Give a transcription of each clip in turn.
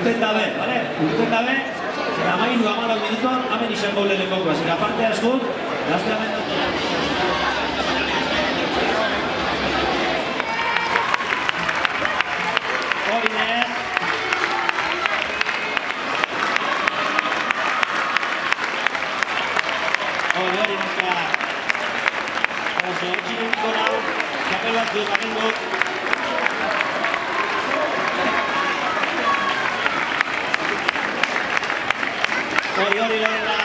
urten dabe, bale? Urten dabe, eta amairu 14 minutuan, hamen izango lehenengoko. Así que aparte askut, gazte hamen hori neska. Oso, txinetiko nau, kapel batzuk, amenduk. Hori Lorena.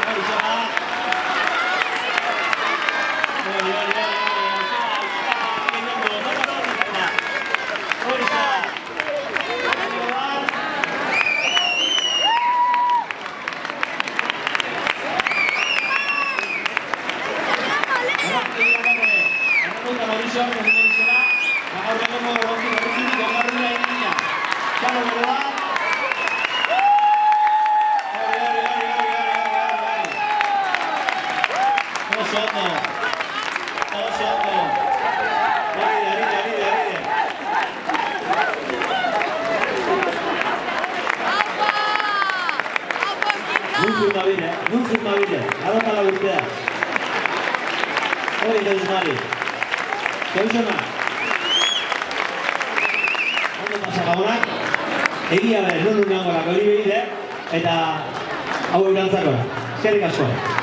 Hori zona. Nuntzut nabide, arotala guztea. Hori duz mari. Koizona. Ondo pasakagonak. Egia behar, non unangolak hori behide. Eta hau eurantzako. Eskerrik asko.